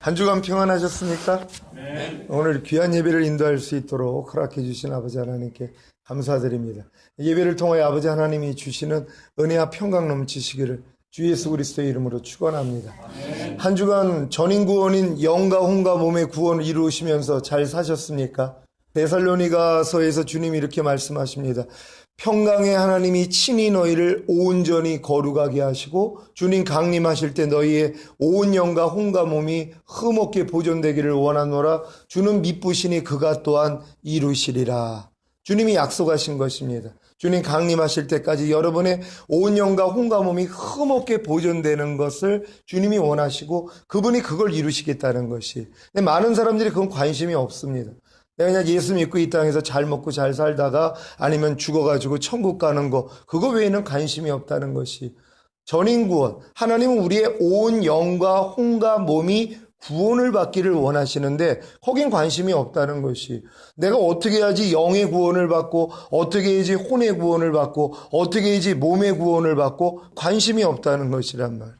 한 주간 평안하셨습니까? 네. 오늘 귀한 예배를 인도할 수 있도록 허락해 주신 아버지 하나님께 감사드립니다. 예배를 통하여 아버지 하나님이 주시는 은혜와 평강 넘치시기를 주 예수 그리스도의 이름으로 축원합니다. 한 주간 전인구원인 영과 혼과 몸의 구원을 이루시면서 잘 사셨습니까? 데살로니가서에서 주님이 이렇게 말씀하십니다. 평강의 하나님이 친히 너희를 온전히 거룩하게 하시고 주님 강림하실 때 너희의 온 영과 혼과 몸이 흠없게 보존되기를 원하노라. 주는 미쁘시니 그가 또한 이루시리라. 주님이 약속하신 것입니다. 주님 강림하실 때까지 여러분의 온 영과 혼과 몸이 흠없게 보존되는 것을 주님이 원하시고 그분이 그걸 이루시겠다는 것이. 근데 많은 사람들이 그건 관심이 없습니다. 내가 그냥 예수 믿고 이 땅에서 잘 먹고 잘 살다가 아니면 죽어가지고 천국 가는 거, 그거 외에는 관심이 없다는 것이. 전인구원, 하나님은 우리의 온 영과 혼과 몸이 구원을 받기를 원하시는데 거긴 관심이 없다는 것이. 내가 어떻게 해야지 영의 구원을 받고 어떻게 해야지 혼의 구원을 받고 어떻게 해야지 몸의 구원을 받고 관심이 없다는 것이란 말.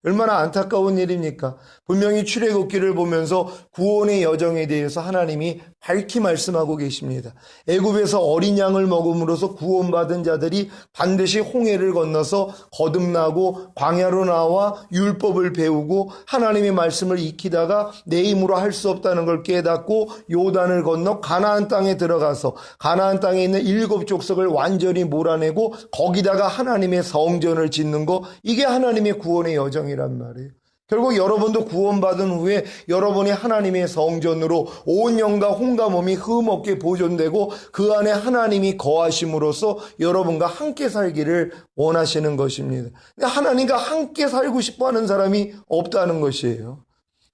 얼마나 안타까운 일입니까? 분명히 출애굽기를 보면서 구원의 여정에 대해서 하나님이 밝히 말씀하고 계십니다. 애굽에서 어린 양을 먹음으로써 구원받은 자들이 반드시 홍해를 건너서 거듭나고 광야로 나와 율법을 배우고 하나님의 말씀을 익히다가 내 힘으로 할 수 없다는 걸 깨닫고 요단을 건너 가나안 땅에 들어가서 가나안 땅에 있는 7 족속을 완전히 몰아내고 거기다가 하나님의 성전을 짓는 거, 이게 하나님의 구원의 여정이란 말이에요. 결국 여러분도 구원받은 후에 여러분이 하나님의 성전으로 온 영과 혼과 몸이 흠없게 보존되고 그 안에 하나님이 거하심으로써 여러분과 함께 살기를 원하시는 것입니다. 근데 하나님과 함께 살고 싶어하는 사람이 없다는 것이에요.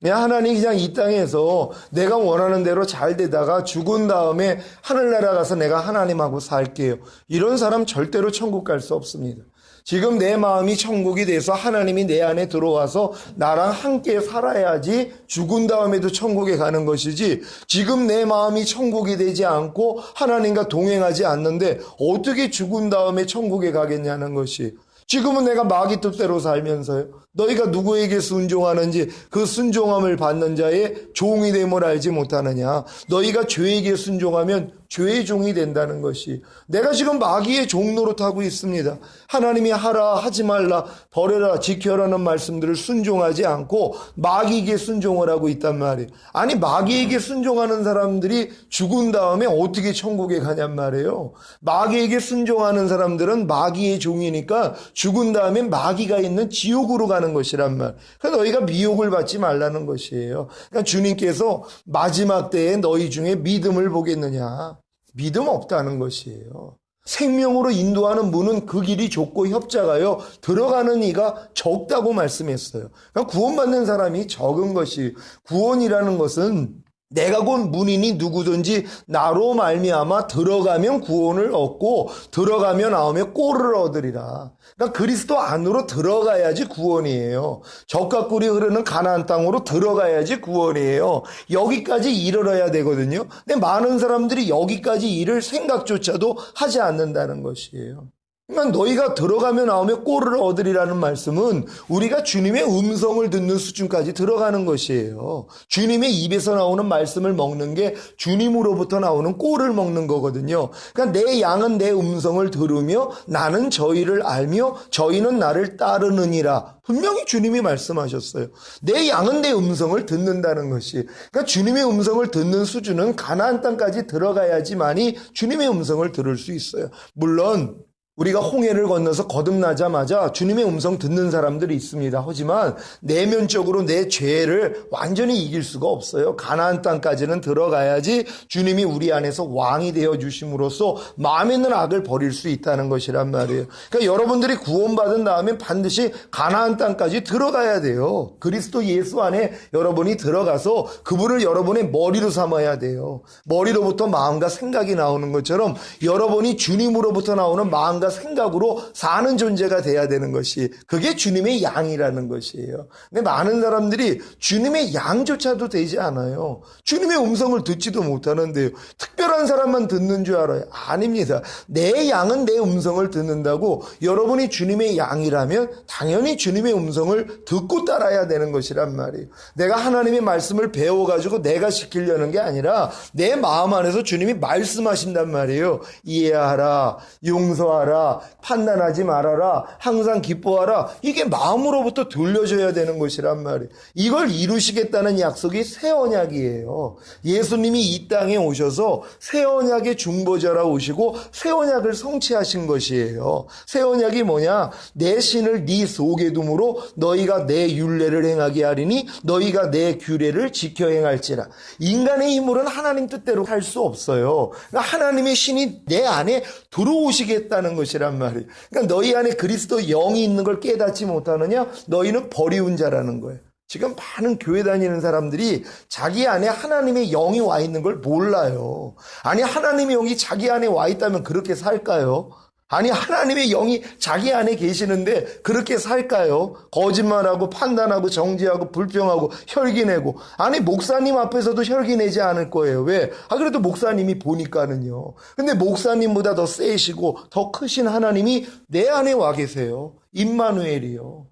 하나님이 그냥 이 땅에서 내가 원하는 대로 잘 되다가 죽은 다음에 하늘나라 가서 내가 하나님하고 살게요, 이런 사람 절대로 천국 갈 수 없습니다. 지금 내 마음이 천국이 돼서 하나님이 내 안에 들어와서 나랑 함께 살아야지 죽은 다음에도 천국에 가는 것이지, 지금 내 마음이 천국이 되지 않고 하나님과 동행하지 않는데 어떻게 죽은 다음에 천국에 가겠냐는 것이. 지금은 내가 마귀 뜻대로 살면서요, 너희가 누구에게 순종하는지 그 순종함을 받는 자의 종이 됨을 알지 못하느냐. 너희가 죄에게 순종하면 죄의 종이 된다는 것이. 내가 지금 마귀의 종 노릇하고 있습니다. 하나님이 하라 하지 말라 버려라 지켜라는 말씀들을 순종하지 않고 마귀에게 순종을 하고 있단 말이에요. 아니, 마귀에게 순종하는 사람들이 죽은 다음에 어떻게 천국에 가냔 말이에요. 마귀에게 순종하는 사람들은 마귀의 종이니까 죽은 다음에 마귀가 있는 지옥으로 가는 것이란 말. 그래서 너희가 미혹을 받지 말라는 것이에요. 그러니까 주님께서 마지막 때에 너희 중에 믿음을 보겠느냐. 믿음 없다는 것이에요. 생명으로 인도하는 문은 그 길이 좁고 협작하여 들어가는 이가 적다고 말씀했어요. 그러니까 구원받는 사람이 적은 것이. 구원이라는 것은 내가 곧 문이니 누구든지 나로 말미암아 들어가면 구원을 얻고 들어가며 나오며 꼴을 얻으리라. 그러니까 그리스도 안으로 들어가야지 구원이에요. 젖과 꿀이 흐르는 가나안 땅으로 들어가야지 구원이에요. 여기까지 이르러야 되거든요. 근데 많은 사람들이 여기까지 이를 생각조차도 하지 않는다는 것이에요. 그러니까 너희가 들어가며 나오며 꼴을 얻으리라는 말씀은 우리가 주님의 음성을 듣는 수준까지 들어가는 것이에요. 주님의 입에서 나오는 말씀을 먹는 게 주님으로부터 나오는 꼴을 먹는 거거든요. 그러니까 내 양은 내 음성을 들으며 나는 저희를 알며 저희는 나를 따르느니라. 분명히 주님이 말씀하셨어요. 내 양은 내 음성을 듣는다는 것이. 그러니까 주님의 음성을 듣는 수준은 가나안 땅까지 들어가야지만이 주님의 음성을 들을 수 있어요. 물론 우리가 홍해를 건너서 거듭나자마자 주님의 음성 듣는 사람들이 있습니다. 하지만 내면적으로 내 죄를 완전히 이길 수가 없어요. 가나안 땅까지는 들어가야지 주님이 우리 안에서 왕이 되어 주심으로써 마음에 있는 악을 버릴 수 있다는 것이란 말이에요. 그러니까 여러분들이 구원받은 다음에 반드시 가나안 땅까지 들어가야 돼요. 그리스도 예수 안에 여러분이 들어가서 그분을 여러분의 머리로 삼아야 돼요. 머리로부터 마음과 생각이 나오는 것처럼 여러분이 주님으로부터 나오는 마음과 마음과 생각으로 사는 존재가 돼야 되는 것이, 그게 주님의 양이라는 것이에요. 근데 많은 사람들이 주님의 양조차도 되지 않아요. 주님의 음성을 듣지도 못하는데요. 특별한 사람만 듣는 줄 알아요. 아닙니다. 내 양은 내 음성을 듣는다고 여러분이 주님의 양이라면 당연히 주님의 음성을 듣고 따라야 되는 것이란 말이에요. 내가 하나님의 말씀을 배워가지고 내가 지키려는 게 아니라 내 마음 안에서 주님이 말씀하신단 말이에요. 이해하라, 용서하라, 판단하지 말아라, 항상 기뻐하라. 이게 마음으로부터 들려줘야 되는 것이란 말이에요. 이걸 이루시겠다는 약속이 새 언약이에요. 예수님이 이 땅에 오셔서 새 언약의 중보자라 오시고 새 언약을 성취하신 것이에요. 새 언약이 뭐냐? 내 신을 네 속에 둠으로 너희가 내 율례를 행하게 하리니 너희가 내 규례를 지켜 행할지라. 인간의 힘으로는 하나님 뜻대로 할 수 없어요. 그러니까 하나님의 신이 내 안에 들어오시겠다는 것이란 말이에요. 그러니까 너희 안에 그리스도 영이 있는 걸 깨닫지 못하느냐? 너희는 버리운 자라는 거예요. 지금 많은 교회 다니는 사람들이 자기 안에 하나님의 영이 와 있는 걸 몰라요. 아니, 하나님의 영이 자기 안에 와 있다면 그렇게 살까요? 아니, 하나님의 영이 자기 안에 계시는데 그렇게 살까요? 거짓말하고 판단하고 정죄하고 불평하고 혈기내고. 아니, 목사님 앞에서도 혈기내지 않을 거예요. 왜? 그래도 목사님이 보니까는요. 근데 목사님보다 더 세시고 더 크신 하나님이 내 안에 와 계세요. 임마누엘이요.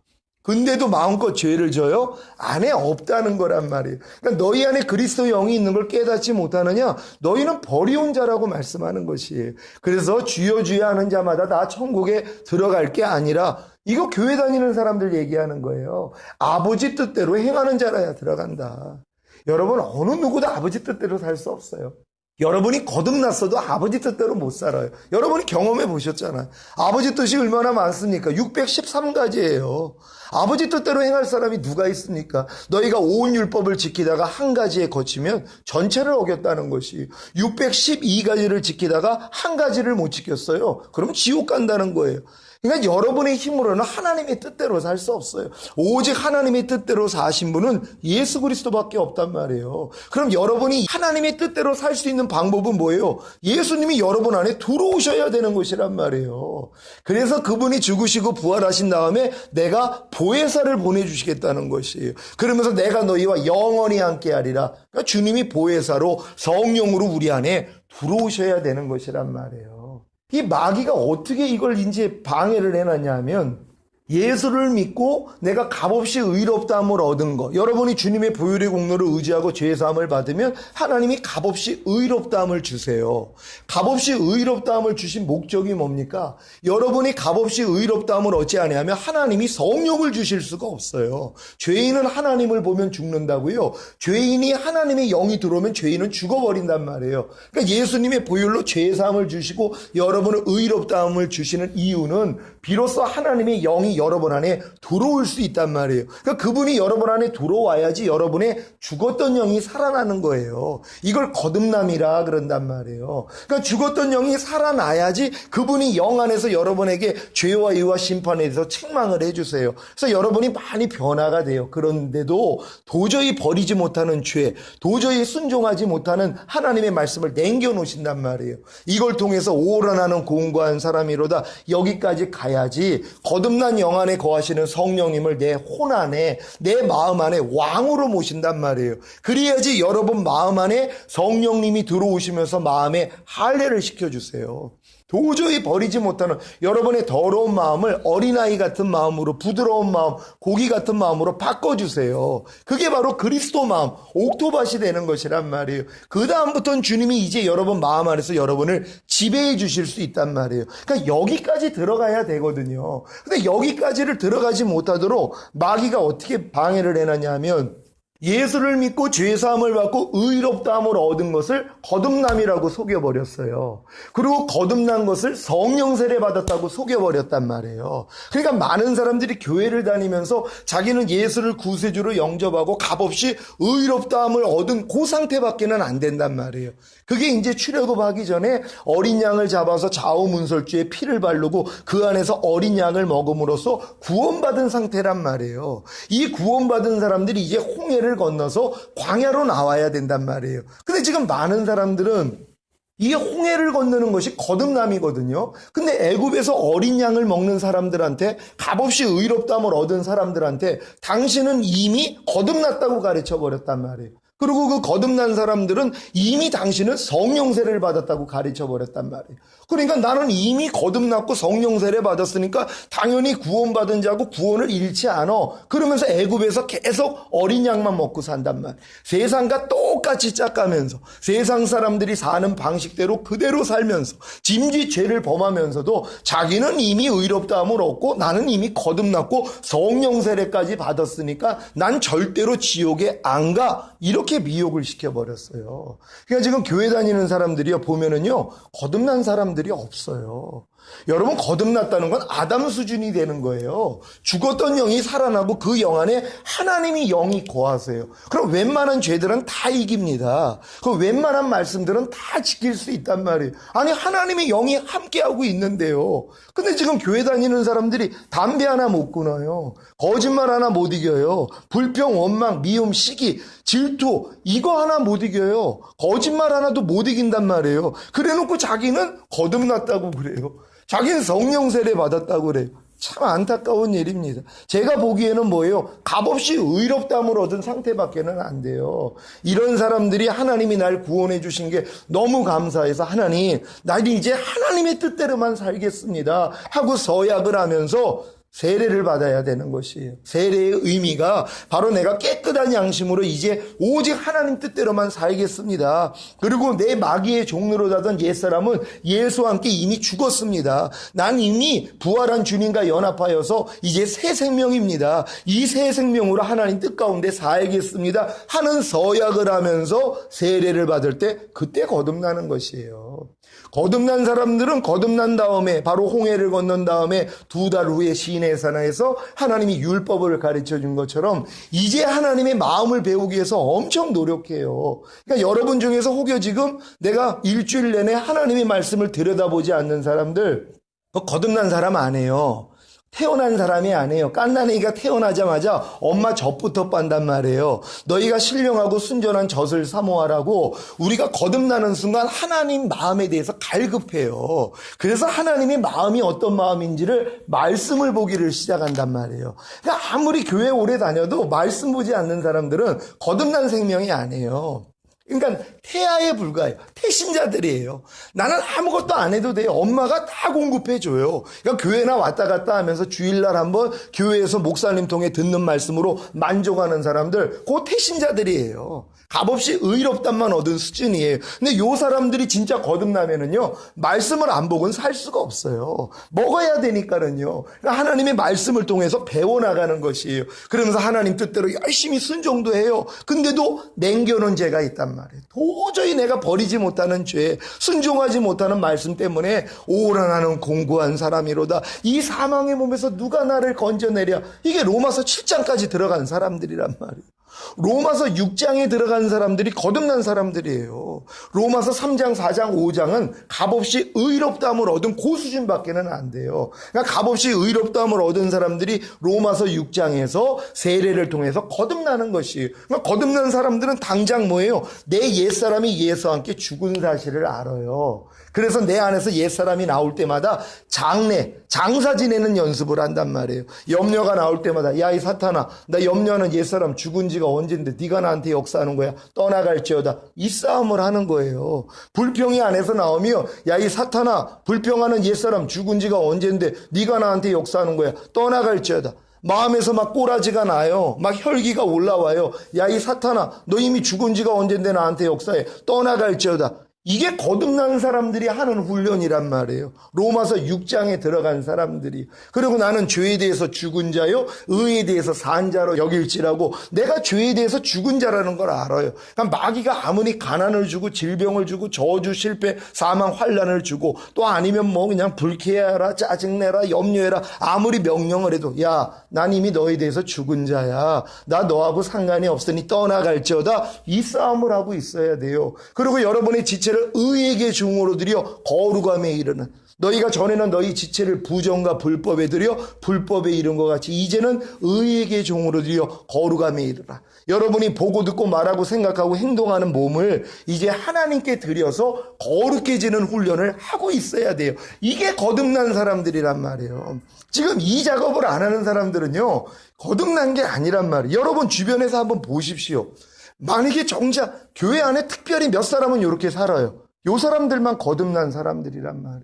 근데도 마음껏 죄를 져요? 안에 없다는 거란 말이에요. 그러니까 너희 안에 그리스도 영이 있는 걸 깨닫지 못하느냐? 너희는 버리운 자라고 말씀하는 것이에요. 그래서 주여 주여 하는 자마다 다 천국에 들어갈 게 아니라, 이거 교회 다니는 사람들 얘기하는 거예요. 아버지 뜻대로 행하는 자라야 들어간다. 여러분, 어느 누구도 아버지 뜻대로 살 수 없어요. 여러분이 거듭났어도 아버지 뜻대로 못 살아요. 여러분이 경험해 보셨잖아요. 아버지 뜻이 얼마나 많습니까? 613가지예요. 아버지 뜻대로 행할 사람이 누가 있습니까? 너희가 온 율법을 지키다가 한 가지에 거치면 전체를 어겼다는 것이, 612가지를 지키다가 한 가지를 못 지켰어요. 그러면 지옥 간다는 거예요. 그러니까 여러분의 힘으로는 하나님의 뜻대로 살 수 없어요. 오직 하나님의 뜻대로 사신 분은 예수 그리스도밖에 없단 말이에요. 그럼 여러분이 하나님의 뜻대로 살 수 있는 방법은 뭐예요? 예수님이 여러분 안에 들어오셔야 되는 것이란 말이에요. 그래서 그분이 죽으시고 부활하신 다음에 내가 보혜사를 보내주시겠다는 것이에요. 그러면서 내가 너희와 영원히 함께하리라. 그러니까 주님이 보혜사로 성령으로 우리 안에 들어오셔야 되는 것이란 말이에요. 이 마귀가 어떻게 이걸 이제 방해를 해놨냐면, 예수를 믿고 내가 값없이 의롭다함을 얻은 것, 여러분이 주님의 보혈의 공로를 의지하고 죄사함을 받으면 하나님이 값없이 의롭다함을 주세요. 값없이 의롭다함을 주신 목적이 뭡니까? 여러분이 값없이 의롭다함을 얻지 않으면 하나님이 성령을 주실 수가 없어요. 죄인은 하나님을 보면 죽는다고요. 죄인이 하나님의 영이 들어오면 죄인은 죽어버린단 말이에요. 그러니까 예수님의 보혈로 죄사함을 주시고 여러분을 의롭다함을 주시는 이유는 비로소 하나님의 영이 여러분 안에 들어올 수 있단 말이에요. 그러니까 그분이 여러분 안에 들어와야지 여러분의 죽었던 영이 살아나는 거예요. 이걸 거듭남이라 그런단 말이에요. 그러니까 죽었던 영이 살아나야지 그분이 영 안에서 여러분에게 죄와 의와 심판에 대해서 책망을 해주세요. 그래서 여러분이 많이 변화가 돼요. 그런데도 도저히 버리지 못하는 죄, 도저히 순종하지 못하는 하나님의 말씀을 남겨놓으신단 말이에요. 이걸 통해서 오라나는 공고한 사람이로다. 여기까지 가야지 거듭난 영 안에 거하시는 성령님을 내 혼 안에, 내 마음 안에 왕으로 모신단 말이에요. 그래야지 여러분 마음 안에 성령님이 들어오시면서 마음에 할례를 시켜주세요. 도저히 버리지 못하는 여러분의 더러운 마음을 어린아이 같은 마음으로, 부드러운 마음, 고기 같은 마음으로 바꿔주세요. 그게 바로 그리스도 마음, 옥토밭이 되는 것이란 말이에요. 그 다음부터는 주님이 이제 여러분 마음 안에서 여러분을 지배해 주실 수 있단 말이에요. 그러니까 여기까지 들어가야 되거든요. 근데 여기까지를 들어가지 못하도록 마귀가 어떻게 방해를 해놨냐면, 예수를 믿고 죄사함을 받고 의롭다함을 얻은 것을 거듭남이라고 속여버렸어요. 그리고 거듭난 것을 성령 세례 받았다고 속여버렸단 말이에요. 그러니까 많은 사람들이 교회를 다니면서 자기는 예수를 구세주로 영접하고 값없이 의롭다함을 얻은 그 상태밖에는 안 된단 말이에요. 그게 이제 출애굽하기 전에 어린 양을 잡아서 좌우문설주에 피를 바르고 그 안에서 어린 양을 먹음으로써 구원받은 상태란 말이에요. 이 구원받은 사람들이 이제 홍해를 건너서 광야로 나와야 된단 말이에요. 근데 지금 많은 사람들은 이게 홍해를 건너는 것이 거듭남이거든요. 근데 애굽에서 어린 양을 먹는 사람들한테, 값없이 의롭다함을 얻은 사람들한테 당신은 이미 거듭났다고 가르쳐 버렸단 말이에요. 그리고 그 거듭난 사람들은 이미 당신은 성령 세례를 받았다고 가르쳐 버렸단 말이에요. 그러니까 나는 이미 거듭났고 성령 세례 받았으니까 당연히 구원받은 자고 구원을 잃지 않아. 그러면서 애굽에서 계속 어린 양만 먹고 산단 말이에요. 세상과 똑같이 짝가면서 세상 사람들이 사는 방식대로 그대로 살면서 짐짓 죄를 범하면서도 자기는 이미 의롭다함을 얻고 나는 이미 거듭났고 성령 세례까지 받았으니까 난 절대로 지옥에 안 가. 이렇게 미혹을 시켜버렸어요. 그러니까 지금 교회 다니는 사람들이요, 보면은요, 거듭난 사람들이 없어요. 여러분, 거듭났다는 건 아담 수준이 되는 거예요. 죽었던 영이 살아나고 그 영 안에 하나님이 영이 거하세요. 그럼 웬만한 죄들은 다 이깁니다. 그 웬만한 말씀들은 다 지킬 수 있단 말이에요. 아니, 하나님의 영이 함께하고 있는데요. 근데 지금 교회 다니는 사람들이 담배 하나 못 끊어요. 거짓말 하나 못 이겨요. 불평, 원망, 미움, 시기, 질투, 이거 하나 못 이겨요. 거짓말 하나도 못 이긴단 말이에요. 그래놓고 자기는 거듭났다고 그래요. 자기는 성령 세례 받았다고 그래요. 참 안타까운 일입니다. 제가 보기에는 뭐예요? 값없이 의롭다함을 얻은 상태밖에는 안 돼요. 이런 사람들이 하나님이 날 구원해 주신 게 너무 감사해서 하나님, 나는 이제 하나님의 뜻대로만 살겠습니다 하고 서약을 하면서 세례를 받아야 되는 것이에요. 세례의 의미가 바로 내가 깨끗한 양심으로 이제 오직 하나님 뜻대로만 살겠습니다. 그리고 내 마귀의 종노릇하던 옛사람은 예수와 함께 이미 죽었습니다. 난 이미 부활한 주님과 연합하여서 이제 새 생명입니다. 이 새 생명으로 하나님 뜻 가운데 살겠습니다 하는 서약을 하면서 세례를 받을 때 그때 거듭나는 것이에요. 거듭난 사람들은 거듭난 다음에 바로 홍해를 건넌 다음에 2달 후에 시내 산하에서 하나님이 율법을 가르쳐 준 것처럼 이제 하나님의 마음을 배우기 위해서 엄청 노력해요. 그러니까 여러분 중에서 혹여 지금 내가 일주일 내내 하나님의 말씀을 들여다보지 않는 사람들, 거듭난 사람 아니에요. 태어난 사람이 아니에요. 깐난이가 태어나자마자 엄마 젖부터 빤단 말이에요. 너희가 신령하고 순전한 젖을 사모하라고 우리가 거듭나는 순간 하나님 마음에 대해서 갈급해요. 그래서 하나님의 마음이 어떤 마음인지를 말씀을 보기를 시작한단 말이에요. 그러니까 아무리 교회 오래 다녀도 말씀 보지 않는 사람들은 거듭난 생명이 아니에요. 그러니까 태아에 불과해요. 태신자들이에요. 나는 아무것도 안 해도 돼요. 엄마가 다 공급해줘요. 그러니까 교회나 왔다 갔다 하면서 주일날 한번 교회에서 목사님 통해 듣는 말씀으로 만족하는 사람들, 그 태신자들이에요. 값없이 의롭담만 얻은 수준이에요. 근데 요 사람들이 진짜 거듭나면은요, 말씀을 안 보고는 살 수가 없어요. 먹어야 되니까는요. 그러니까 하나님의 말씀을 통해서 배워나가는 것이에요. 그러면서 하나님 뜻대로 열심히 순종도 해요. 근데도 남겨놓은 죄가 있단 말이에요. 도저히 내가 버리지 못하는 죄, 순종하지 못하는 말씀 때문에 오라 나는 공고한 사람이로다. 이 사망의 몸에서 누가 나를 건져내랴. 이게 로마서 7장까지 들어간 사람들이란 말이에요. 로마서 6장에 들어간 사람들이 거듭난 사람들이에요. 로마서 3장, 4장, 5장은 값없이 의롭다함을 얻은 그 수준밖에는 안 돼요. 그러니까 값없이 의롭다함을 얻은 사람들이 로마서 6장에서 세례를 통해서 거듭나는 것이에요. 그러니까 거듭난 사람들은 당장 뭐예요? 내 옛사람이 예수와 함께 죽은 사실을 알아요. 그래서 내 안에서 옛사람이 나올 때마다 장사 지내는 연습을 한단 말이에요. 염려가 나올 때마다 야, 이 사탄아, 나 염려하는 옛사람 죽은 지가 언젠데 네가 나한테 역사하는 거야. 떠나갈지어다. 이 싸움을 하는 거예요. 불평이 안에서 나오며 야, 이 사탄아, 불평하는 옛사람 죽은 지가 언젠데 네가 나한테 역사하는 거야. 떠나갈지어다. 마음에서 막 꼬라지가 나요. 막 혈기가 올라와요. 야, 이 사탄아, 너 이미 죽은 지가 언젠데 나한테 역사해. 떠나갈지어다. 이게 거듭난 사람들이 하는 훈련이란 말이에요. 로마서 6장에 들어간 사람들이. 그리고 나는 죄에 대해서 죽은 자요, 의에 대해서 산 자로 여길지라고. 내가 죄에 대해서 죽은 자라는 걸 알아요. 그러니까 마귀가 아무리 가난을 주고 질병을 주고 저주, 실패, 사망, 환난을 주고 또 아니면 뭐 그냥 불쾌해라, 짜증내라, 염려해라 아무리 명령을 해도 야, 난 이미 너에 대해서 죽은 자야. 나 너하고 상관이 없으니 떠나갈지어다. 이 싸움을 하고 있어야 돼요. 그리고 여러분의 지체 의에게 중으로 들여 거룩함에 이르는, 너희가 전에는 너희 지체를 부정과 불법에 들여 불법에 이른 것 같이 이제는 의에게 종으로 들여 거룩함에 이르라. 여러분이 보고 듣고 말하고 생각하고 행동하는 몸을 이제 하나님께 드려서 거룩해지는 훈련을 하고 있어야 돼요. 이게 거듭난 사람들이란 말이에요. 지금 이 작업을 안 하는 사람들은요, 거듭난 게 아니란 말이에요. 여러분 주변에서 한번 보십시오. 만약에 정작 교회 안에 특별히 몇 사람은 이렇게 살아요. 요 사람들만 거듭난 사람들이란 말이에요.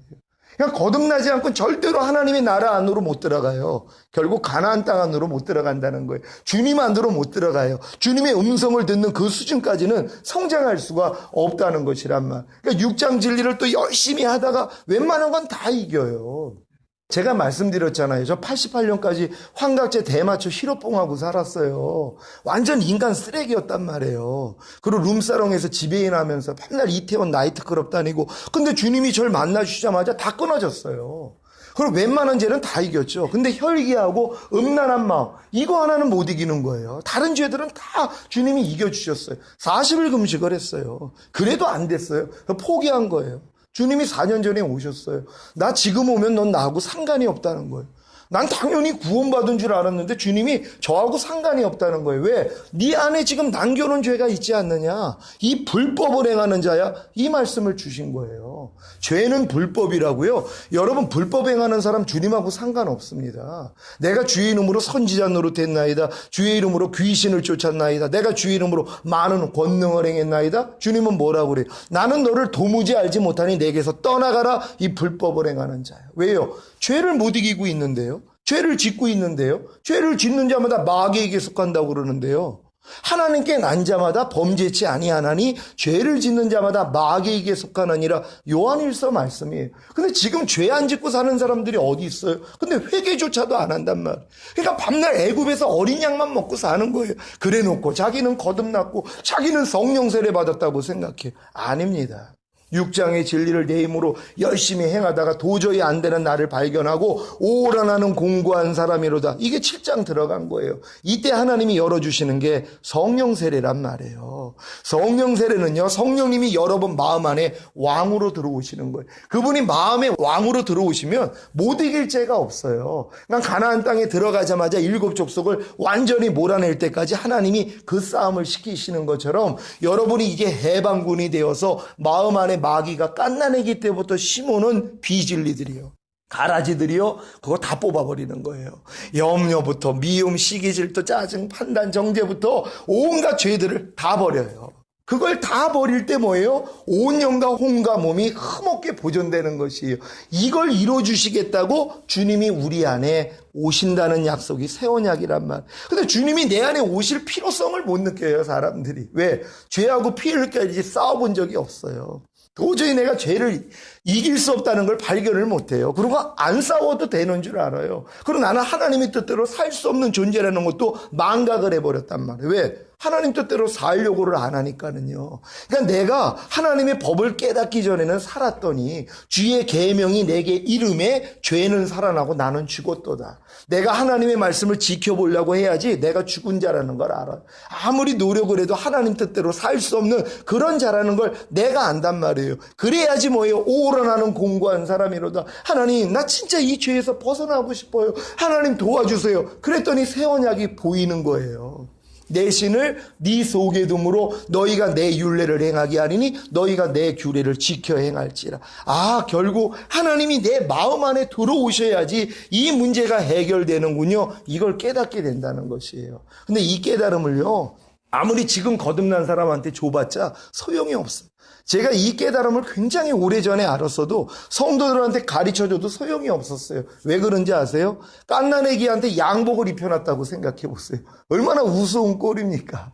그냥 거듭나지 않고 절대로 하나님의 나라 안으로 못 들어가요. 결국 가나안 땅 안으로 못 들어간다는 거예요. 주님 안으로 못 들어가요. 주님의 음성을 듣는 그 수준까지는 성장할 수가 없다는 것이란 말. 그러니까 육장 진리를 또 열심히 하다가 웬만한 건 다 이겨요. 제가 말씀드렸잖아요. 저 88년까지 환각제 대마초 히로뽕하고 살았어요. 완전 인간 쓰레기였단 말이에요. 그리고 룸사롱에서 지배인 하면서 맨날 이태원 나이트클럽 다니고, 근데 주님이 저를 만나주시자마자 다 끊어졌어요. 그리고 웬만한 죄는 다 이겼죠. 근데 혈기하고 음란한 마음, 이거 하나는 못 이기는 거예요. 다른 죄들은 다 주님이 이겨주셨어요. 40일 금식을 했어요. 그래도 안 됐어요. 포기한 거예요. 주님이 4년 전에 오셨어요. 나 지금 오면 넌 나하고 상관이 없다는 거예요. 난 당연히 구원받은 줄 알았는데 주님이 저하고 상관이 없다는 거예요. 왜? 네 안에 지금 남겨놓은 죄가 있지 않느냐? 이 불법을 행하는 자야. 이 말씀을 주신 거예요. 죄는 불법이라고요. 여러분 불법 행하는 사람 주님하고 상관없습니다. 내가 주의 이름으로 선지자 노릇했나이다. 주의 이름으로 귀신을 쫓았나이다. 내가 주의 이름으로 많은 권능을 행했나이다. 주님은 뭐라고 그래요? 나는 너를 도무지 알지 못하니 내게서 떠나가라. 이 불법을 행하는 자야. 왜요? 죄를 못 이기고 있는데요. 죄를 짓고 있는데요. 죄를 짓는 자마다 마귀에게 속한다고 그러는데요. 하나님께 난 자마다 범죄치 아니하나니 죄를 짓는 자마다 마귀에게 속하느니라. 요한일서 말씀이에요. 근데 지금 죄 안 짓고 사는 사람들이 어디 있어요? 근데 회개조차도 안 한단 말이에요. 그러니까 밤날 애굽에서 어린 양만 먹고 사는 거예요. 그래 놓고 자기는 거듭났고 자기는 성령 세례 받았다고 생각해요. 아닙니다. 육장의 진리를 내 힘으로 열심히 행하다가 도저히 안 되는 나를 발견하고 오란하는 공고한 사람이로다. 이게 7장 들어간 거예요. 이때 하나님이 열어주시는 게 성령 세례란 말이에요. 성령 세례는요, 성령님이 여러분 마음 안에 왕으로 들어오시는 거예요. 그분이 마음에 왕으로 들어오시면 못 이길 죄가 없어요. 그러니까 가나안 땅에 들어가자마자 7 족속을 완전히 몰아낼 때까지 하나님이 그 싸움을 시키시는 것처럼 여러분이 이제 해방군이 되어서 마음 안에 마귀가 갓난아기 때부터 심어놓은 비진리들이요, 가라지들이요, 그거 다 뽑아버리는 거예요. 염려부터 미움, 시기, 질투, 짜증, 판단, 정죄부터 온갖 죄들을 다 버려요. 그걸 다 버릴 때 뭐예요? 온 영과 혼과 몸이 흠없게 보존되는 것이에요. 이걸 이루어주시겠다고 주님이 우리 안에 오신다는 약속이 새 언약이란 말. 근데 주님이 내 안에 오실 필요성을 못 느껴요, 사람들이. 왜? 죄하고 피를 까지 싸워본 적이 없어요. 도저히 내가 죄를 이길 수 없다는 걸 발견을 못해요. 그리고 안 싸워도 되는 줄 알아요. 그리고 나는 하나님의 뜻대로 살 수 없는 존재라는 것도 망각을 해버렸단 말이에요. 왜? 하나님 뜻대로 살려고를 안 하니까는요. 그러니까 내가 하나님의 법을 깨닫기 전에는 살았더니 주의 계명이 내게 이름에 죄는 살아나고 나는 죽었도다. 내가 하나님의 말씀을 지켜보려고 해야지 내가 죽은 자라는 걸 알아요. 아무리 노력을 해도 하나님 뜻대로 살 수 없는 그런 자라는 걸 내가 안단 말이에요. 그래야지 뭐예요? 오란하는 공고한 사람이로다. 하나님, 나 진짜 이 죄에서 벗어나고 싶어요. 하나님 도와주세요. 그랬더니 새 언약이 보이는 거예요. 내 신을 네 속에 둠으로 너희가 내 율례를 행하게 하리니 너희가 내 규례를 지켜 행할지라. 아, 결국 하나님이 내 마음 안에 들어오셔야지 이 문제가 해결되는군요. 이걸 깨닫게 된다는 것이에요. 근데 이 깨달음을요, 아무리 지금 거듭난 사람한테 줘봤자 소용이 없어요. 제가 이 깨달음을 굉장히 오래전에 알았어도 성도들한테 가르쳐줘도 소용이 없었어요. 왜 그런지 아세요? 갓난아기한테 양복을 입혀놨다고 생각해 보세요. 얼마나 우스운 꼴입니까?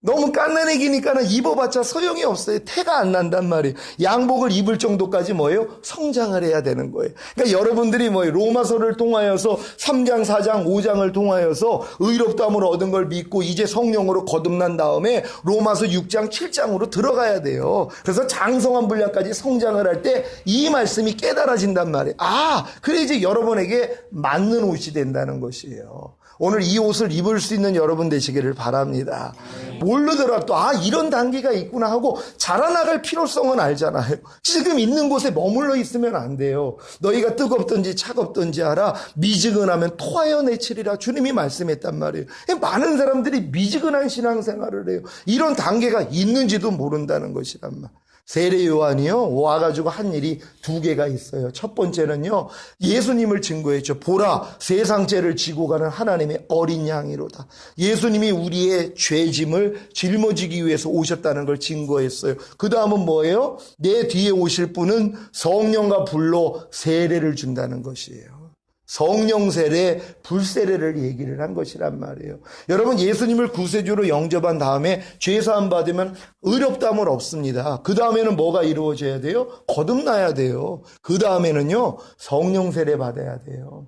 너무 갓난아기니까는 입어봤자 소용이 없어요. 태가 안 난단 말이에요. 양복을 입을 정도까지 뭐예요? 성장을 해야 되는 거예요. 그러니까 여러분들이 뭐예요? 로마서를 통하여서 3장, 4장, 5장을 통하여서 의롭다함을 얻은 걸 믿고 이제 성령으로 거듭난 다음에 로마서 6장, 7장으로 들어가야 돼요. 그래서 장성한 분량까지 성장을 할 때 이 말씀이 깨달아진단 말이에요. 아, 그래 이제 여러분에게 맞는 옷이 된다는 것이에요. 오늘 이 옷을 입을 수 있는 여러분 되시기를 바랍니다. 모르더라도 이런 단계가 있구나 하고 자라나갈 필요성은 알잖아요. 지금 있는 곳에 머물러 있으면 안 돼요. 너희가 뜨겁든지 차갑든지 알아. 미지근하면 토하여 내치리라 주님이 말씀했단 말이에요. 많은 사람들이 미지근한 신앙생활을 해요. 이런 단계가 있는지도 모른다는 것이란 말. 세례 요한이요 와가지고 한 일이 두 개가 있어요. 첫 번째는요 예수님을 증거했죠. 보라 세상 죄를 지고 가는 하나님의 어린 양이로다. 예수님이 우리의 죄짐을 짊어지기 위해서 오셨다는 걸 증거했어요. 그 다음은 뭐예요? 내 뒤에 오실 분은 성령과 불로 세례를 준다는 것이에요. 성령 세례, 불세례를 얘기를 한 것이란 말이에요. 여러분 예수님을 구세주로 영접한 다음에 죄사함 받으면 의롭다함은 없습니다. 그 다음에는 뭐가 이루어져야 돼요? 거듭나야 돼요. 그 다음에는요 성령 세례 받아야 돼요.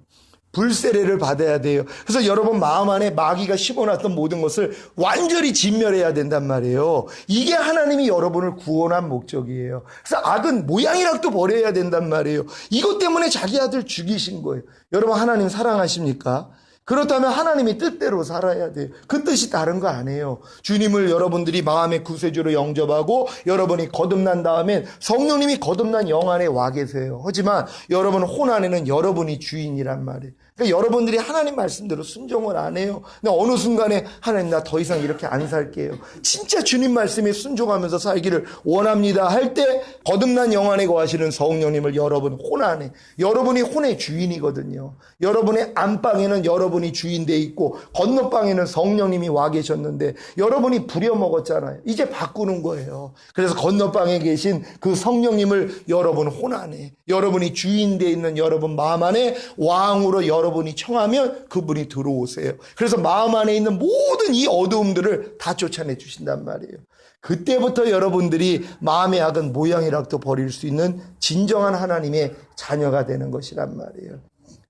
불세례를 받아야 돼요. 그래서 여러분 마음 안에 마귀가 심어놨던 모든 것을 완전히 진멸해야 된단 말이에요. 이게 하나님이 여러분을 구원한 목적이에요. 그래서 악은 모양이라도 버려야 된단 말이에요. 이것 때문에 자기 아들 죽이신 거예요. 여러분 하나님 사랑하십니까? 그렇다면 하나님의 뜻대로 살아야 돼요. 그 뜻이 다른 거 아니에요. 주님을 여러분들이 마음의 구세주로 영접하고 여러분이 거듭난 다음엔 성령님이 거듭난 영 안에 와 계세요. 하지만 여러분 혼 안에는 여러분이 주인이란 말이에요. 그러니까 여러분들이 하나님 말씀대로 순종을 안 해요. 근데 어느 순간에 하나님 나 더 이상 이렇게 안 살게요. 진짜 주님 말씀에 순종하면서 살기를 원합니다 할 때 거듭난 영 안에 거하시는 성령님을 여러분 혼 안에 여러분이 혼의 주인이거든요. 여러분의 안방에는 여러분이 주인돼 있고 건너방에는 성령님이 와 계셨는데 여러분이 부려먹었잖아요. 이제 바꾸는 거예요. 그래서 건너방에 계신 그 성령님을 여러분 혼 안에 여러분이 주인돼 있는 여러분 마음 안에 왕으로 여러분이 청하면 그분이 들어오세요. 그래서 마음 안에 있는 모든 이 어두움들을 다 쫓아내 주신단 말이에요. 그때부터 여러분들이 마음의 악은 모양이라도 버릴 수 있는 진정한 하나님의 자녀가 되는 것이란 말이에요.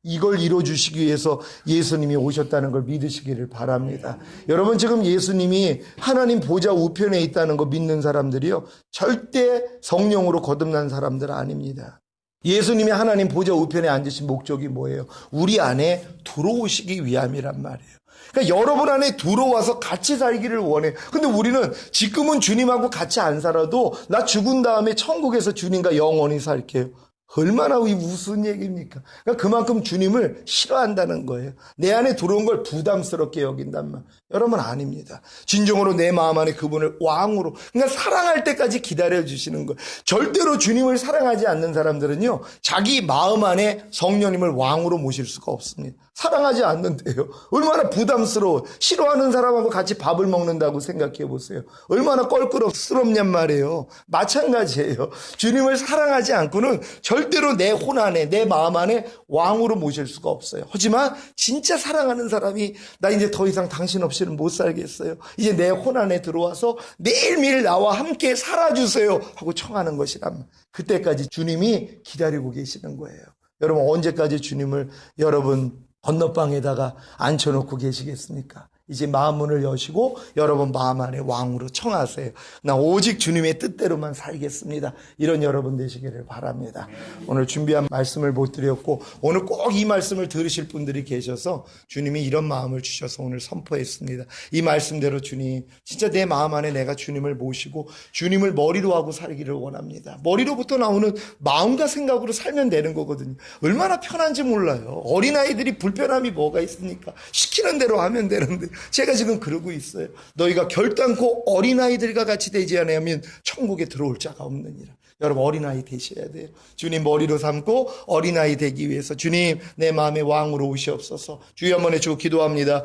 이걸 이루어주시기 위해서 예수님이 오셨다는 걸 믿으시기를 바랍니다. 여러분 지금 예수님이 하나님 보좌 우편에 있다는 거 믿는 사람들이요 절대 성령으로 거듭난 사람들 아닙니다. 예수님이 하나님 보좌 우편에 앉으신 목적이 뭐예요? 우리 안에 들어오시기 위함이란 말이에요. 그러니까 여러분 안에 들어와서 같이 살기를 원해요. 근데 우리는 지금은 주님하고 같이 안 살아도 나 죽은 다음에 천국에서 주님과 영원히 살게요. 얼마나 무슨 얘기입니까? 그러니까 그만큼 주님을 싫어한다는 거예요. 내 안에 들어온 걸 부담스럽게 여긴단 말. 여러분 아닙니다. 진정으로 내 마음 안에 그분을 왕으로 그러니까 사랑할 때까지 기다려주시는 거예요. 절대로 주님을 사랑하지 않는 사람들은요 자기 마음 안에 성령님을 왕으로 모실 수가 없습니다. 사랑하지 않는데요. 얼마나 부담스러워. 싫어하는 사람하고 같이 밥을 먹는다고 생각해 보세요. 얼마나 껄끄럽스럽냔 말이에요. 마찬가지예요. 주님을 사랑하지 않고는 절대로 내 혼 안에 내 마음 안에 왕으로 모실 수가 없어요. 하지만 진짜 사랑하는 사람이 나 이제 더 이상 당신 없이는 못 살겠어요. 이제 내 혼 안에 들어와서 매일매일 나와 함께 살아주세요 하고 청하는 것이란 그때까지 주님이 기다리고 계시는 거예요. 여러분 언제까지 주님을 여러분 건너방에다가 앉혀놓고 계시겠습니까? 이제 마음 문을 여시고 여러분 마음 안에 왕으로 청하세요. 나 오직 주님의 뜻대로만 살겠습니다. 이런 여러분 되시기를 바랍니다. 오늘 준비한 말씀을 못 드렸고 오늘 꼭 이 말씀을 들으실 분들이 계셔서 주님이 이런 마음을 주셔서 오늘 선포했습니다. 이 말씀대로 주님 진짜 내 마음 안에 내가 주님을 모시고 주님을 머리로 하고 살기를 원합니다. 머리로부터 나오는 마음과 생각으로 살면 되는 거거든요. 얼마나 편한지 몰라요. 어린아이들이 불편함이 뭐가 있습니까? 시키는 대로 하면 되는데 제가 지금 그러고 있어요. 너희가 결단코 어린아이들과 같이 되지 않으면 천국에 들어올 자가 없느니라. 여러분 어린아이 되셔야 돼요. 주님 머리로 삼고 어린아이 되기 위해서 주님 내 마음의 왕으로 오시옵소서. 주여 한번 해주고 기도합니다.